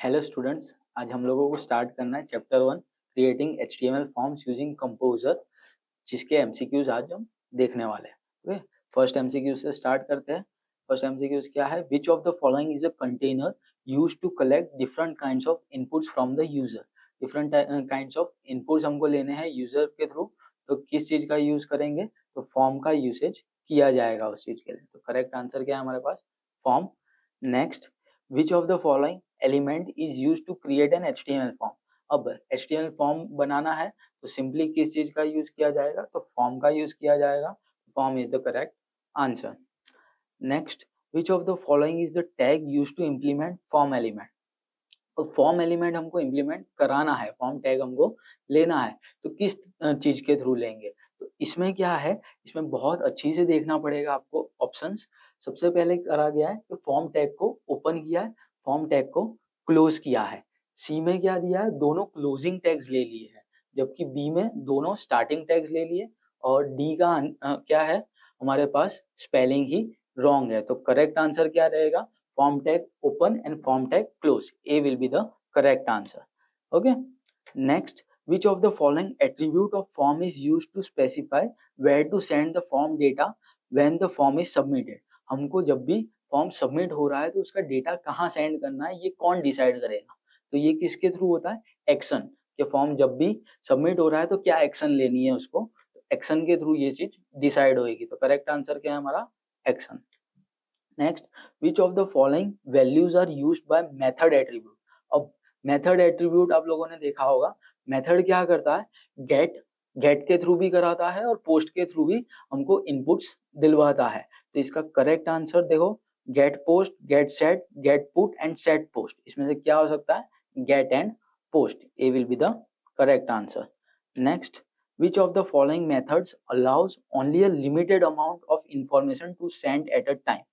Hello students, आज हम लोगों को स्टार्ट करना है chapter 1 creating HTML forms using composer, जिसके एमसीक्यूज आज हम देखने वाले हैं। ओके, फर्स्ट एमसीक्यू से स्टार्ट करते हैं। फर्स्ट एमसीक्यूज क्या है? Which of the following is a container used to collect different kinds of inputs from the user. Different kinds of inputs हमको लेने हैं यूजर के थ्रू, तो किस चीज का यूज करेंगे? तो फॉर्म का यूसेज किया जाएगा उस चीज के लिए। तो करेक्ट आंसर क्या है हमारे पास? Form. Next, which of the following element is use to create an HTML form. अब एचटीएमएल फॉर्म बनाना है तो सिंपली किस चीज का यूज किया जाएगा? तो फॉर्म का यूज किया जाएगा। Form is the correct answer. Next, which of the following is the tag use to implement form element. तो फॉर्म एलिमेंट हमको इम्प्लीमेंट कराना है, फॉर्म टैग हमको लेना है, तो किस चीज के थ्रू लेंगे? तो इसमें क्या है, इसमें बहुत अच्छी से देखना पड़ेगा आपको ऑप्शंस। सबसे पहले करा गया है कि फॉर्म टैग को ओपन किया है, फॉर्म टैग को क्लोज किया है। सी में क्या दिया है? दोनों क्लोजिंग टैग्स ले लिए हैं, जबकि बी में दोनों स्टार्टिंग टैग्स ले लिए। और डी का क्या है हमारे पास? स्पेलिंग ही रॉन्ग है। तो करेक्ट आंसर क्या रहेगा? form tag open and form tag close. A will be the correct answer. Okay. Next, which of the following attribute of form is used to specify where to send the form data when the form is submitted? हमको जब भी form submit हो रहा है तो उसका data कहाँ send करना है, ये कौन डिसाइड करेगा? तो ये किसके थ्रू होता है? एक्शन के। फॉर्म जब भी सबमिट हो रहा है तो क्या एक्शन लेनी है उसको, एक्शन के थ्रू ये चीज डिसाइड होगी। तो करेक्ट आंसर क्या है हमारा? Action. Next, which of the following values are used by method attribute. अब मेथड एट्रीब्यूट आप लोगों ने देखा होगा, मेथड क्या करता है? गेट के थ्रू भी कराता है और पोस्ट के थ्रू भी हमको इनपुट्स दिलवाता है। तो इसका करेक्ट आंसर देखो, get post, get set, get put and set post. इसमें से क्या हो सकता है? Get and post. A will be the correct answer. Next, which of the following methods allows only a limited amount of information to send at a time।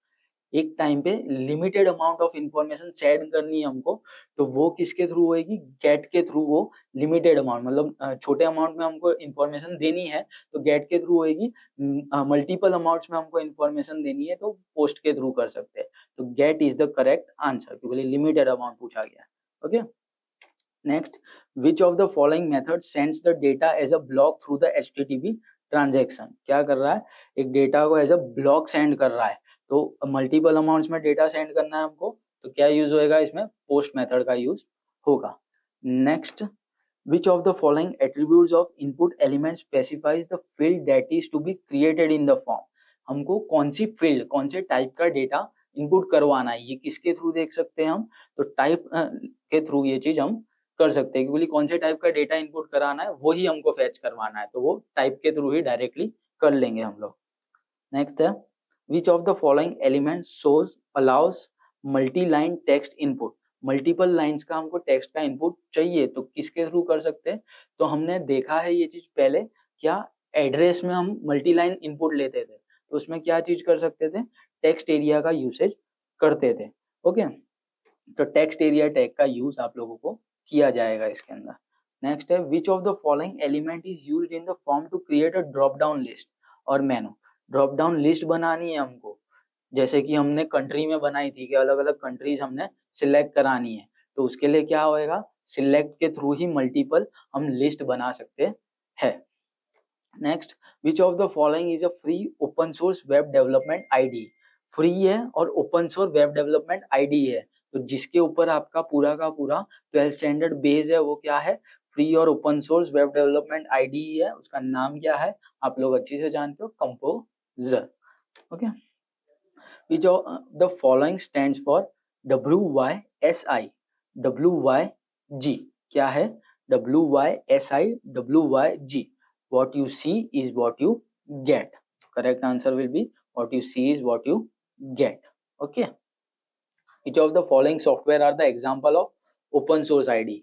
एक time पे limited amount of information send करनी है हमको, तो वो किसके through होएगी? Gate के थ्रू। वो लिमिटेड अमाउंट मतलब छोटे अमाउंट में हमको इंफॉर्मेशन देनी है तो गेट के थ्रू होएगी। मल्टीपल अमाउंट्स में हमको इंफॉर्मेशन देनी है तो पोस्ट के थ्रू कर सकते हैं। तो get is the correct answer, क्योंकि लिमिटेड अमाउंट पूछा गया। Okay. Next, which of the following method sends the data as a block through the HTTP transaction. क्या कर रहा है? एक डेटा को एज अ ब्लॉक सेंड कर रहा है, तो मल्टीपल अमाउंट्स में डेटा सेंड करना है हमको, तो क्या यूज होएगा इसमें? पोस्ट मेथड का यूज होगा। Next, which of the following attributes of input element specifies the field that is to be created in the form। हमको कौन सी फील्ड, कौन से टाइप का डेटा इनपुट करवाना है, ये किसके थ्रू देख सकते हैं हम? तो टाइप के थ्रू ये चीज हम कर सकते हैं, क्योंकि कौन से टाइप का डेटा इनपुट कराना है वही हमको फैच करवाना है, तो वो टाइप के थ्रू ही डायरेक्टली कर लेंगे हम लोग। नेक्स्ट है, which of the following element shows allows multi line text input. Multiple lines का हमको टेक्स्ट का इनपुट चाहिए तो किसके थ्रू कर सकते हैं? तो हमने देखा है ये चीज पहले, क्या एड्रेस में हम मल्टी लाइन इनपुट लेते थे, तो उसमें क्या चीज कर सकते थे? टेक्स्ट एरिया का यूसेज करते थे। ओके, तो टेक्स्ट एरिया टैग का यूज आप लोगों को किया जाएगा इसके अंदर। नेक्स्ट है, which of the following element is used in the form to create a drop down list और मेनू। ड्रॉप डाउन लिस्ट बनानी है हमको, जैसे कि हमने कंट्री में बनाई थी कि अलग अलग कंट्रीज हमने सिलेक्ट करानी है, तो उसके लिए क्या होएगा? सिलेक्ट के थ्रू ही मल्टीपल हम लिस्ट बना सकते हैं। Next, which of the following is a free open source web development ID. Free है और open source web development ID है, तो जिसके ऊपर आपका पूरा का पूरा 12 स्टैंडर्ड बेस है वो क्या है? फ्री और open source web development ID है। उसका नाम क्या है? आप लोग अच्छी से जानते हो, composer. Okay, which of the following stands for WYSI। WYG क्या है? WYSI, WYG, what you see is what you get। correct answer will be what you see is what you get। okay, which of the following software are the example of open source ID।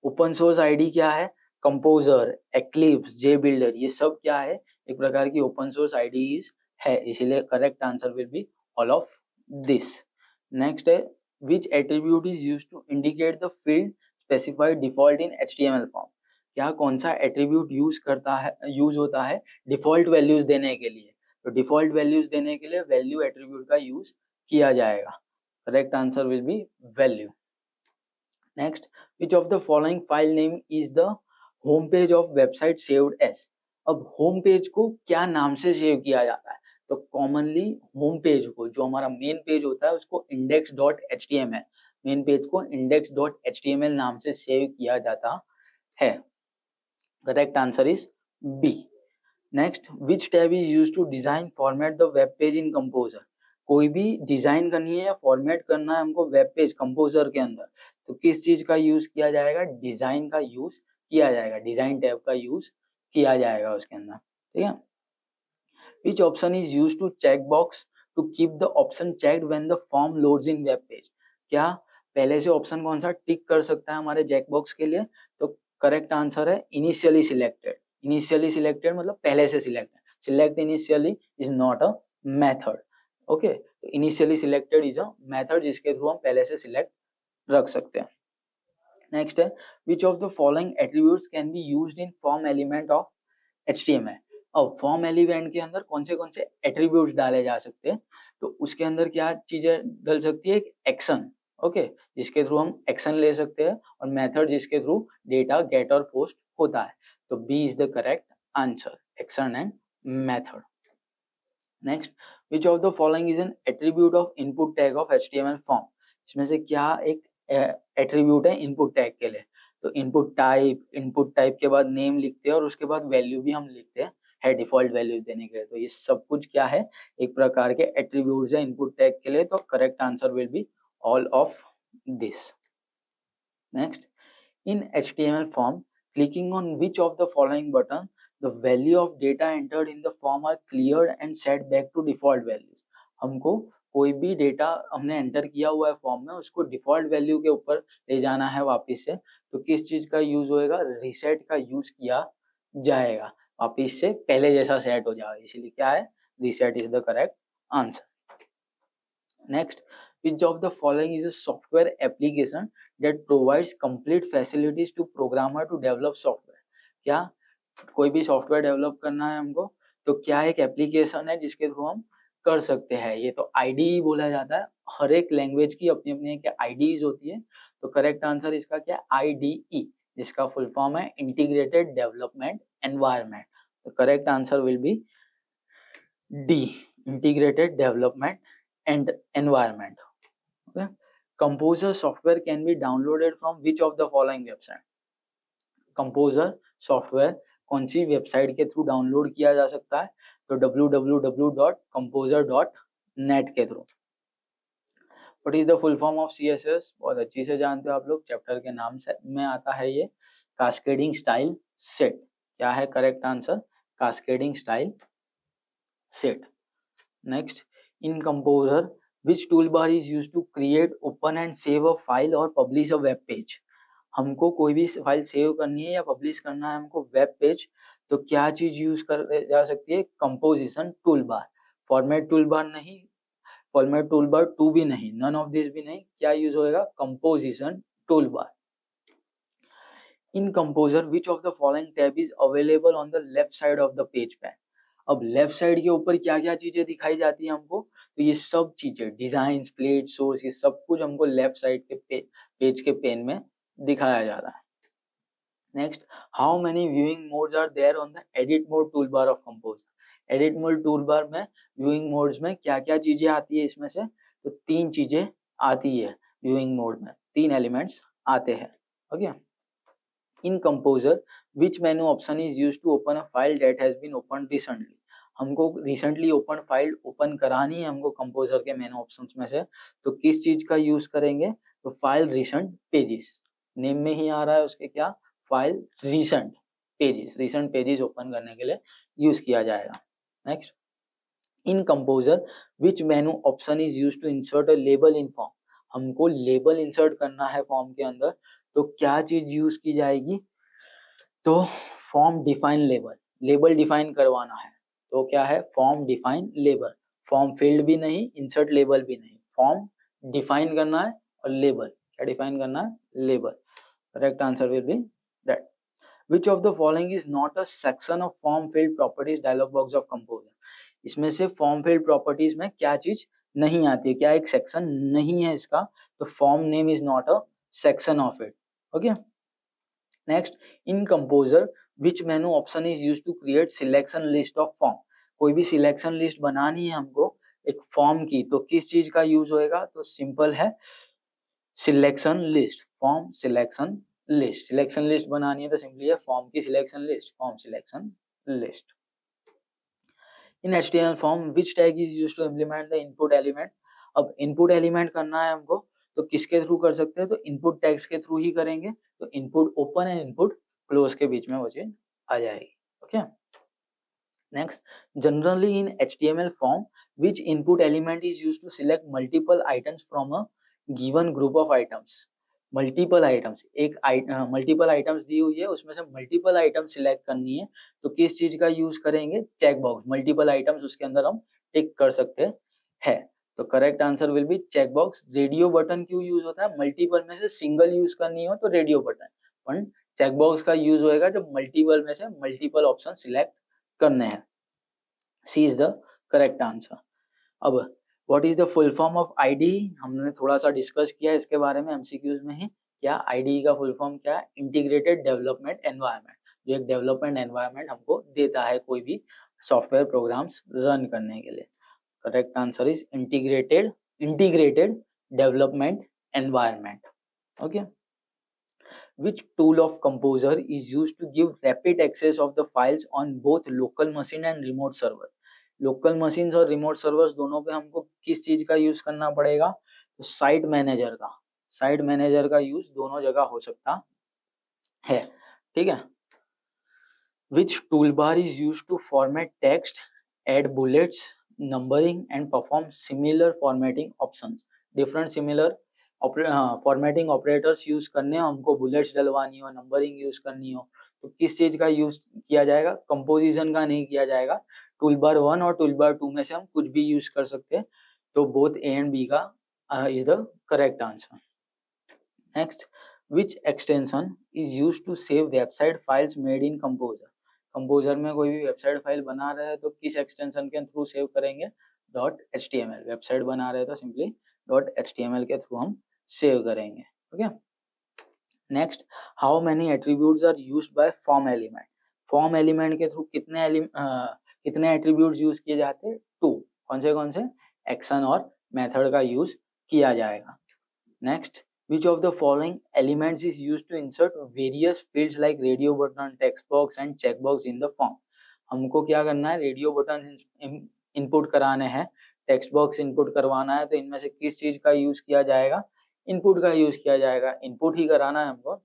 open source ID क्या है? Composer, eclipse, JBuilder, ये सब क्या है? एक प्रकार की open source IDs है, इसीलिए correct answer will B all of this। next है, which attribute is used to indicate the field specified default in HTML form। क्या कौन सा एट्रीब्यूट यूज होता है डिफॉल्ट वैल्यूज देने के लिए? तो डिफॉल्ट वैल्यूज देने के लिए वैल्यू एट्रीब्यूट का यूज किया जाएगा। Correct answer will be value. Next, which of the following file name is the home page of website saved as. अब होम पेज को क्या नाम से सेव किया जाता है, तो कॉमनली होम पेज को, जो हमारा मेन पेज होता है, उसको index.html, मेन पेज को index.html नाम से सेव किया जाता है। Correct answer is B. Next, which tab is used to design format the web page in composer. कोई भी डिजाइन करनी है या फॉर्मेट करना है हमको वेब पेज कंपोजर के अंदर, तो किस चीज का यूज किया जाएगा, डिजाइन का यूज किया जाएगा, डिजाइन टैब का यूज किया जाएगा उसके अंदर, ठीक है। Which option is used to check box to keep the option checked when the form loads in web page? क्या पहले से ऑप्शन कौन सा टिक कर सकता है हमारे चेक बॉक्स के लिए, तो करेक्ट आंसर है इनिशियली सिलेक्टेड। इनिशियली सिलेक्टेड मतलब पहले से selected, select initially is not a method, okay. तो initially selected is a method जिसके थ्रू हम पहले से सिलेक्ट रख सकते हैं। नेक्स्ट है, which of the following attributes can be used in form element of HTML। अब फॉर्म एलिमेंट के अंदर कौन से एट्रीब्यूट्स डाले जा सकते हैं, तो उसके अंदर क्या चीजें डल सकती है, एक एक्शन, ओके, जिसके थ्रू हम एक्शन ले सकते हैं, और मेथड जिसके थ्रू डेटा गेट और पोस्ट होता है। तो B is the correct answer, action and method. Next, which of the following is an attribute of input tag of HTML form. इसमें से क्या एक एट्रीब्यूट है इनपुट टैग के लिए, तो इनपुट टाइप के बाद नेम लिखते हैं और उसके बाद वैल्यू भी हम लिखते हैं है डिफॉल्ट वैल्यू देने के लिए। तो ये सब कुछ क्या है, एक प्रकार के एट्रीब्यूट्स है इनपुट टैग के लिए। तो correct answer will be all of this. Next, in HTML form, clicking on which of the following button the value of data entered in the form are cleared and set back to default values। हमको कोई भी data हमने enter किया हुआ है form में, उसको default value के ऊपर ले जाना है वापस से, तो किस चीज का यूज होएगा, रीसेट का यूज किया जाएगा, वापस से पहले जैसा सेट हो जाएगा, इसीलिए क्या है, reset is the correct answer. Next, which of the following is a software application that provides complete facilities to programmer to develop software। क्या कोई भी सॉफ्टवेयर डेवलप करना है हमको, तो क्या एक एप्लीकेशन है जिसके थ्रू हम कर सकते हैं, ये तो आईडीई बोला जाता है। हर एक लैंग्वेज की अपनी अपनी एक आईडीईज होती है, तो करेक्ट आंसर इसका क्या है, आईडीई, जिसका फुल फॉर्म है इंटीग्रेटेड डेवलपमेंट एनवायरनमेंट। तो correct answer will B D, integrated development and environment, okay. Composer software can be downloaded from which of the following website. Composer software कौन सी website के through download किया जा सकता है, तो www.composer.net के through. What is the full form of CSS, बहुत अच्छी से जानते हो आप लोग, चैप्टर के नाम से में आता है ये, कास्केडिंग स्टाइल सेट। क्या है correct answer, cascading style set. Next, in composer which tool bar is use to create, open and save a file और पब्लिश अ वेब पेज। हमको कोई भी फाइल सेव करनी है या पब्लिश करना है हमको वेब पेज, तो क्या चीज यूज कर जा सकती है, composition tool bar. Format tool bar नहीं, फॉर्मेट टूल बार 2 भी नहीं, नन ऑफ दिस भी नहीं, क्या यूज होएगा, composition tool bar. In composer which of the following tab is available on the left side of the page pan. अब left side के ऊपर क्या क्या चीजें दिखाई जाती है हमको, तो ये सब चीजें, डिजाइन, प्लेट, सोर्स, ये सब कुछ हमको लेफ्ट साइड के पेज के पेन में दिखाया जा रहा है। Next, how many viewing modes are there on the edit mode tool bar of composer. Edit mode tool bar में व्यूइंग मोड्स में क्या क्या चीजें आती है, इसमें से तो 3 चीजें आती है व्यूइंग मोड में, 3 एलिमेंट्स आते हैं, okay. In composer which menu option is used to open a file that has been open recently. हमको रिसेंटली ओपन फाइल ओपन करानी है हमको कंपोजर के मेनू ऑप्शंस में से, तो किस चीज का यूज करेंगे, तो फाइल रिसेंट पेजेस, नेम में ही आ रहा है उसके, क्या, फाइल रिसेंट पेजेस ओपन करने के लिए यूज किया जाएगा। Next, in composer which menu option is used to insert a label in form. हमको लेबल इंसर्ट करना है फॉर्म के अंदर, तो क्या चीज यूज की जाएगी, तो form define label, label define करवाना है, तो क्या है, form define label. Form field भी नहीं, इंसर्ट लेबल भी नहीं, फॉर्म डिफाइन करना है, और लेबल क्या डिफाइन करना है, label. Correct answer will B that. Which of the following is not a section of form field properties dialog box of composer। इसमें से फॉर्म फील्ड प्रॉपर्टीज में क्या चीज नहीं आती है, क्या एक सेक्शन नहीं है इसका, तो form name is not a section of it. Okay. Next, in composer, which menu option is used to create selection list of form? कोई भी सिलेक्शन लिस्ट बनानी है हमको एक फॉर्म की, तो किस चीज का यूज होएगा? तो सिंपल है, selection list, form selection list. Selection list बनानी है तो सिंपली है फॉर्म की selection list, form selection list. In HTML form which tag is used to implement the input element? अब इनपुट एलिमेंट करना है हमको तो किसके थ्रू कर सकते हैं? तो इनपुट टैग्स के थ्रू ही करेंगे। तो input open and input close के बीच में वो चीज आ जाएगी। Okay. Next, generally in HTML form which input element is used to select multiple items from a given group of items? Multiple items, एक multiple items दी हुई है, उसमें से मल्टीपल आइटम सिलेक्ट करनी है, तो किस चीज का यूज करेंगे? Check box. मल्टीपल आइटम्स उसके अंदर हम टिक कर सकते हैं। तो correct answer will be check box. Radio button क्यों यूज होता है? मल्टीपल में से सिंगल यूज करनी हो तो रेडियो बटन, पर चेक बॉक्स का यूज होएगा जब मल्टीपल में से मल्टीपल ऑप्शन सिलेक्ट करने हैं। सी इज द करेक्ट आंसर। अब what is the full form of ID? हमने थोड़ा सा डिस्कस किया इसके बारे में एमसीक्यूज में ही। क्या आईडी का फुल फॉर्म क्या है? इंटीग्रेटेड डेवलपमेंट एनवायरनमेंट, जो एक डेवलपमेंट एनवायरनमेंट हमको देता है कोई भी सॉफ्टवेयर प्रोग्राम्स रन करने के लिए। Correct answer is integrated development environment. Okay. Which tool of composer is used to give rapid access of the files on both local machine and remote server? Local machines और remote servers दोनों पे हमको किस चीज का use करना पड़ेगा? तो साइट मैनेजर का। साइट मैनेजर का यूज दोनों जगह हो सकता है। ठीक है। Which toolbar is used to format text, add bullets, numbering and perform similar formatting options? Different similar formatting operators use करने हो, हमको बुलेट्स डलवानी हो, नंबरिंग यूज करनी हो, तो किस चीज का यूज किया जाएगा? कंपोजिशन का नहीं किया जाएगा। टूलबार 1 और टूलबार 2 में से हम कुछ भी यूज कर सकते हैं। तो बोथ ए एंड बी का is the correct answer. Next, which extension is used to save website files made in composer? Composer में कोई भी वेबसाइट फाइल बना रहे हैं तो किस एक्सटेंशन के थ्रू सेव करेंगे? .html। वेबसाइट बना रहे हैं तो सिंपली .html के थ्रू हम सेव करेंगे। Okay. Next, how many attributes are used by form element? Form element के थ्रू कितने एट्रीब्यूट्स यूज किए जाते हैं? 2। कौन से? एक्शन और मेथड का यूज किया जाएगा। Next, which of the following elements is used to insert various fields like radio button, text box and checkbox in the form? हमको क्या करना है? रेडियो बटन इनपुट कराने हैं, टेक्स्ट बॉक्स इनपुट करवाना है, तो इनमें से किस चीज का यूज किया जाएगा? इनपुट का यूज किया जाएगा। इनपुट ही कराना है हमको,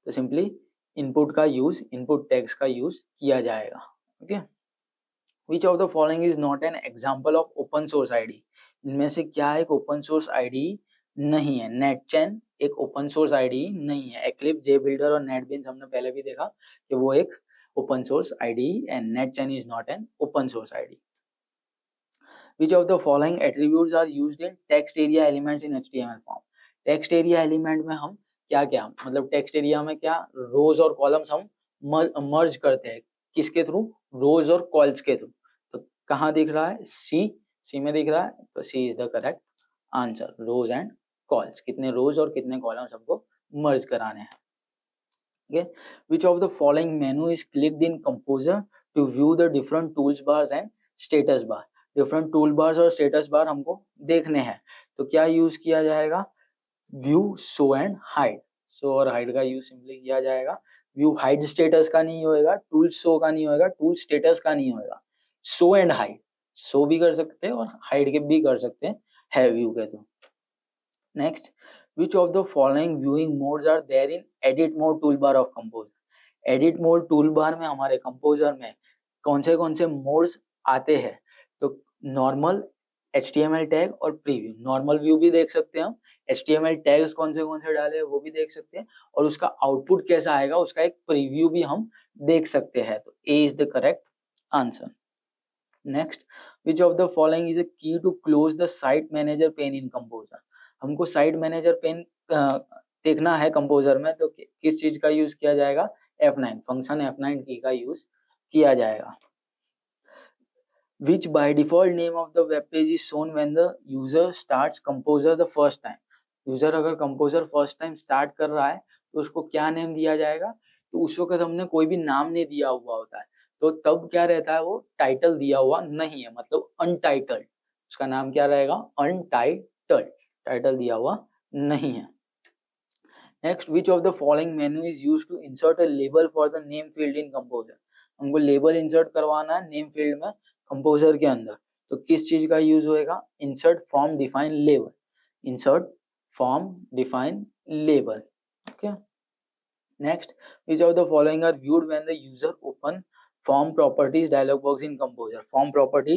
तो सिंपली इनपुट का यूज, इनपुट टैग्स का यूज किया जाएगा। Okay. Which of the following is not an example of open source ID? इनमें से क्या एक ओपन सोर्स आईडी नहीं है? नेटचेन एक ओपन सोर्स आईडी नहीं है। एक्लिप्स, जेबिल्डर और नेटबीन्स हमने पहले भी देखा कि वो एक open source ID and netchain is not an open source ID. Which of the following attributes are used in text area elements in HTML form? Text area element में हम क्या मतलब टेक्स्ट एरिया में क्या रोज और कॉलम्स हम मर्ज करते हैं, किसके थ्रू? रोज और कॉल्स के थ्रू। तो कहाँ दिख रहा है? सी में दिख रहा है, तो C is the correct answer. Rows and cols, कितने रोज और कितने कॉलम्स हमको मर्ज कराने हैं। Okay, which of the following menu is clicked in composer to view the different tools bars and status bar? Different tool bars और status bar हमको देखने हैं, तो क्या यूज किया जाएगा? View, show and hide. Show और हाइड का यूज सिंपली किया जाएगा। व्यू हाइड स्टेटस का नहीं होएगा, टूल शो का नहीं होएगा, टूल स्टेटस का नहीं होएगा। शो एंड हाइड, शो भी कर सकते हैं और हाइड के भी कर सकते हैं व्यू के through. Next, which of the following viewing modes are there in edit mode toolbar of composer? edit mode toolbar में हमारे composer में कौन से मोड्स आते हैं? तो नॉर्मल, HTML टैग और प्रीव्यू। नॉर्मल व्यू भी देख सकते हैं हम, HTML टैग्स कौन से डाले हैं वो भी देख सकते हैं, और उसका आउटपुट कैसा आएगा उसका एक प्रीव्यू भी हम देख सकते हैं। तो A is the correct answer. Next, which of the following is a key to close the site manager pane in composer? हमको साइट मैनेजर पेन देखना है कंपोजर में, तो किस चीज का यूज किया जाएगा? F9 फंक्शन, F9 की का यूज किया जाएगा। Which by default name of the web page is shown when the user starts composer the first time? User अगर कंपोजर फर्स्ट टाइम स्टार्ट कर रहा है तो उसको क्या नेम दिया जाएगा, तो उस वक्त हमने कोई भी नाम नहीं दिया हुआ होता है, तो तब क्या रहता है, वो टाइटल दिया हुआ नहीं है, मतलब अनटाइटल्ड, उसका नाम क्या रहेगा, अनटाइटल्ड, टाइटल दिया हुआ नहीं है। Next, which of the following menu is used to insert a label for the name field in composer, हमको लेबल इंसर्ट करवाना है नेम फील्ड में कंपोजर के अंदर, तो किस चीज का यूज होएगा, insert form define label, insert form define label. Okay, next, which of the following are viewed when the user open form properties dialog box in composer, form property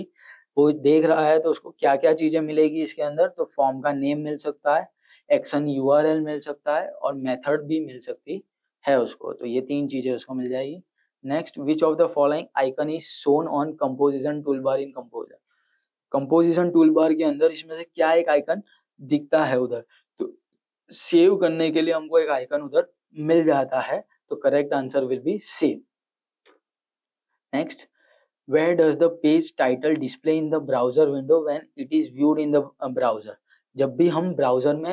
वो देख रहा है तो उसको क्या क्या चीजें मिलेगी इसके अंदर, तो फॉर्म का नेम मिल सकता है, एक्शन यूआरएल मिल सकता है और मेथड भी मिल सकती है उसको, तो ये 3 चीजें उसको मिल जाएगी। Next, which of the following icon is shown on composition tool bar in composer, composition tool bar के अंदर इसमें से क्या एक आइकन दिखता है उधर, तो सेव करने के लिए हमको एक आइकन उधर मिल जाता है, तो correct answer will B save. Next, where does the page title display in the browser window when it is viewed in the browser, जब भी हम ब्राउजर में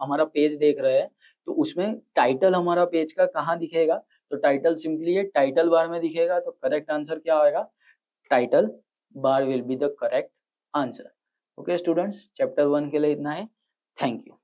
हमारा पेज देख रहे हैं तो उसमें टाइटल हमारा पेज का कहाँ दिखेगा, तो टाइटल सिंपली ये टाइटल बार में दिखेगा, तो करेक्ट आंसर क्या होगा, title bar will be the correct answer. Okay students, chapter 1 के लिए इतना है, थैंक यू।